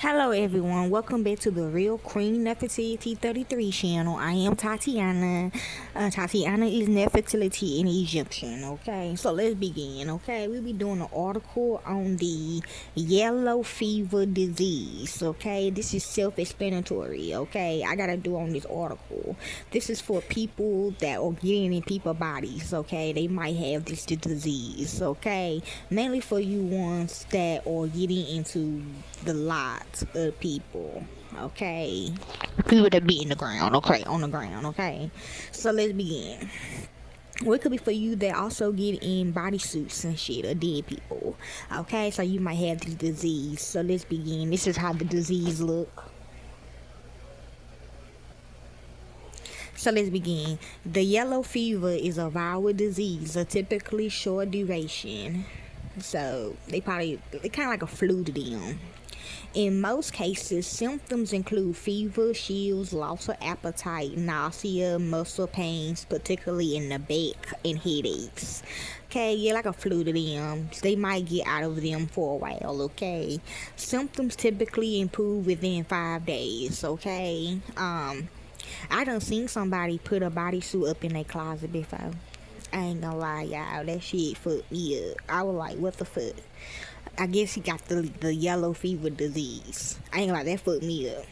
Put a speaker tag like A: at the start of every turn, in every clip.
A: Hello everyone, welcome back to the Real Queen Nefertiti 33 channel. I am Tatiana. Tatiana is Nefertiti in Egyptian, okay? So let's begin, okay? We'll be doing an article on the yellow fever disease, okay? This is self-explanatory, okay? I gotta do on this article. This is for people that are getting in people's bodies, okay? They might have this disease, okay? Mainly for you ones that are getting into the lot of people, okay? People that be in the ground, okay? On the ground, okay? So let's begin. Or it could be for you that also get in bodysuits and shit or dead people, okay? So you might have this disease. So let's begin. This is how the disease look. So let's begin. The yellow fever is a viral disease, a typically short duration. So they kind of like a flu to them. In most cases, symptoms include fever, chills, loss of appetite, nausea, muscle pains, particularly in the back, and headaches. Okay, yeah, like a flu to them. They might get out of them for a while, okay? Symptoms typically improve within 5 days, okay? I done seen somebody put a bodysuit up in their closet before. I ain't gonna lie, y'all. That shit fucked me up. I was like, what the fuck? I guess he got the yellow fever disease. I ain't gonna lie, that fucked me up.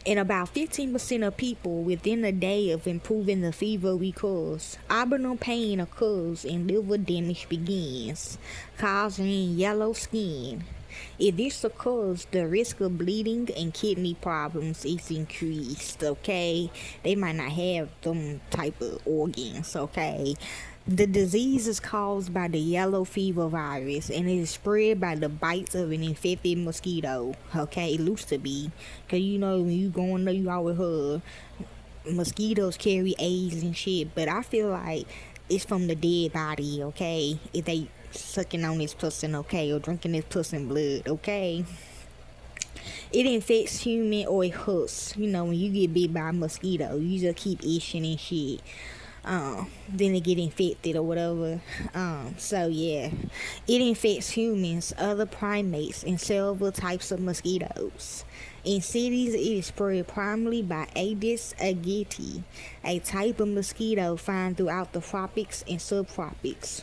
A: And about 15% of people within a day of improving the fever recurs. Abdominal pain occurs and liver damage begins, causing yellow skin. If this occurs, the risk of bleeding and kidney problems is increased, okay? They might not have them type of organs, okay? The disease is caused by the yellow fever virus and it is spread by the bites of an infected mosquito, okay? It used to be, because you know when you go in there, you always heard mosquitoes carry Aedes and shit, but I feel like it's from the dead body, okay? If they sucking on this person, okay, or drinking this person blood, okay? It infects human or it hurts. You know, when you get bit by a mosquito, you just keep itching and shit. Then they get infected or whatever. So yeah, it infects humans, other primates, and several types of mosquitoes. In cities, it is spread primarily by Aedes aegypti, a type of mosquito found throughout the tropics and subtropics.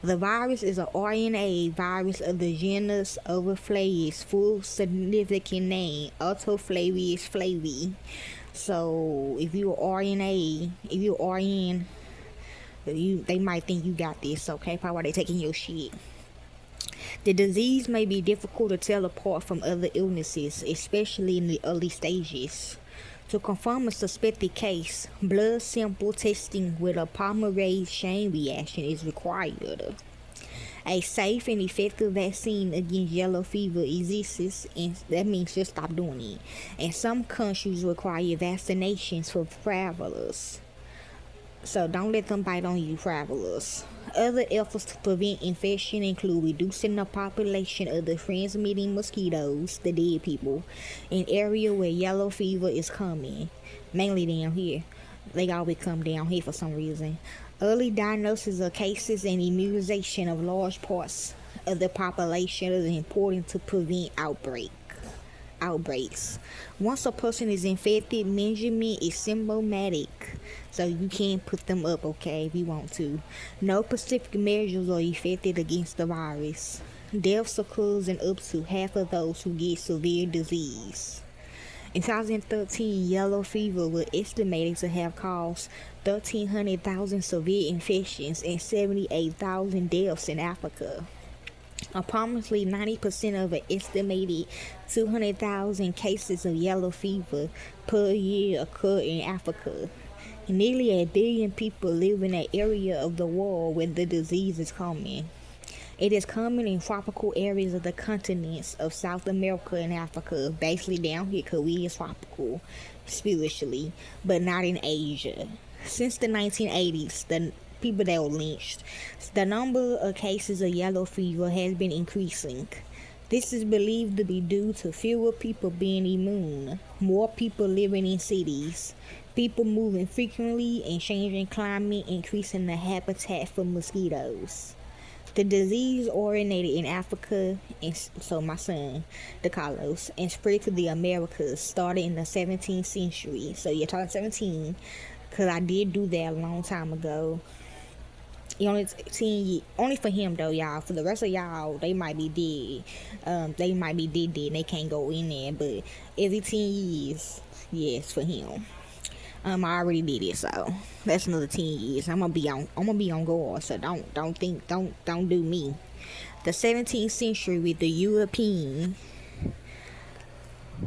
A: The virus is an RNA virus of the genus Overflavius, full significant name, Autoflavius flavi. So if you're RNA, if you're RN, they might think you got this, okay? Probably why they taking your shit. The disease may be difficult to tell apart from other illnesses, especially in the early stages. To confirm a suspected case, blood sample testing with a polymerase chain reaction is required. A safe and effective vaccine against yellow fever exists, and that means just stop doing it. And some countries require vaccinations for travelers. So don't let them bite on you, travelers. Other efforts to prevent infection include reducing the population of the transmitting mosquitoes, the dead people, in area where yellow fever is common, mainly down here. They always come down here for some reason. Early diagnosis of cases and immunization of large parts of the population is important to prevent outbreaks. Once a person is infected, management is symptomatic, so you can't put them up, okay, if you want to. No specific measures are effective against the virus. Deaths occurs in up to half of those who get severe disease. In 2013, yellow fever was estimated to have caused 1,300,000 severe infections and 78,000 deaths in Africa. Approximately 90% of an estimated 200,000 cases of yellow fever per year occur in Africa. Nearly 1 billion people live in an area of the world where the disease is common. It is common in tropical areas of the continents of South America and Africa, basically down here because we is tropical spiritually, but not in Asia. Since the 1980s, the people that were lynched, the number of cases of yellow fever has been increasing. This is believed to be due to fewer people being immune, more people living in cities, people moving frequently and changing climate, increasing the habitat for mosquitoes. The disease originated in Africa, and so my son, DeCarlos, and spread to the Americas, started in the 17th century. So you're talking 17, because I did do that a long time ago. Only 10 years, only for him though, y'all. For the rest of y'all, they might be dead. They might be dead, and they can't go in there. But every 10 years, yes, for him. I already did it, so that's another 10 years. I'm gonna be on guard. So don't do me. The 17th century with the European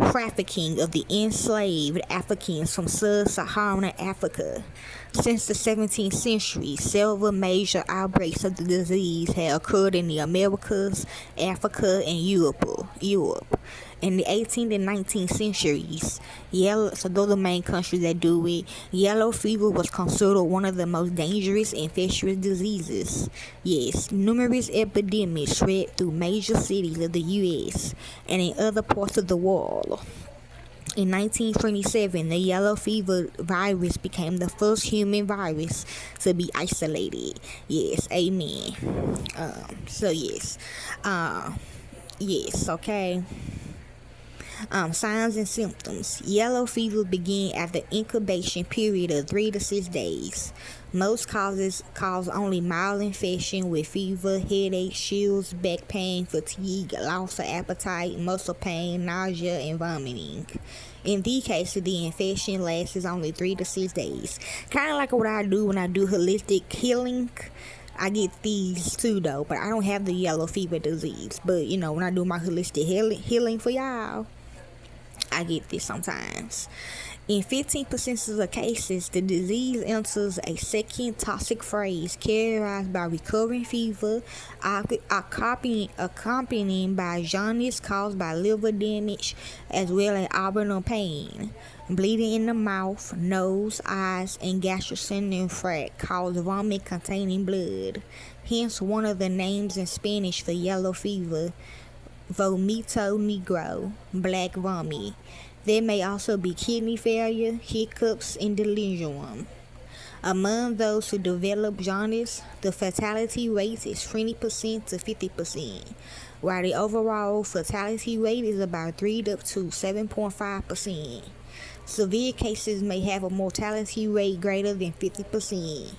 A: trafficking of the enslaved Africans from sub-Saharan Africa. Since the 17th century, several major outbreaks of the disease have occurred in the Americas, Africa, and Europe. In the 18th and 19th centuries, so those are the main countries that do it. Yellow fever was considered one of the most dangerous infectious diseases. Yes, numerous epidemics spread through major cities of the U.S. and in other parts of the world. In 1927, the yellow fever virus became the first human virus to be isolated. Yes, amen. Yes, okay. Signs and symptoms. Yellow fever begin after incubation period of 3 to 6 days. Most cause only mild infection with fever, headache, chills, back pain, fatigue, loss of appetite, muscle pain, nausea, and vomiting. In these cases, the infection lasts only 3 to 6 days. Kind of like what I do when I do holistic healing. I get these too though, but I don't have the yellow fever disease. But when I do my holistic healing for y'all, I get this sometimes. In 15% of the cases, the disease enters a second toxic phase characterized by recurring fever, accompanied by jaundice caused by liver damage, as well as abdominal pain. Bleeding in the mouth, nose, eyes, and gastrointestinal tract cause vomit containing blood. Hence, one of the names in Spanish for yellow fever, vomito negro, black vomit. There may also be kidney failure, hiccups, and delirium. Among those who develop jaundice, the fatality rate is 20% to 50%, while the overall fatality rate is about 3 up to 7.5%. Severe cases may have a mortality rate greater than 50%.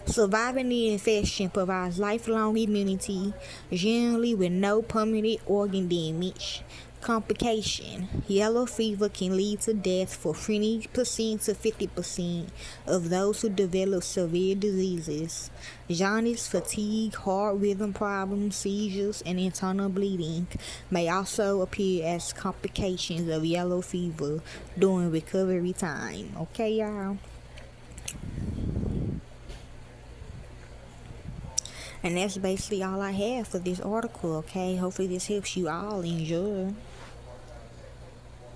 A: Surviving the infection provides lifelong immunity, generally with no permanent organ damage. Complication. Yellow fever can lead to death for 20% to 50% of those who develop severe diseases. Jaundice, fatigue, heart rhythm problems, seizures, and internal bleeding may also appear as complications of yellow fever during recovery time. Okay, y'all? And that's basically all I have for this article, okay? Hopefully this helps you all. Enjoy.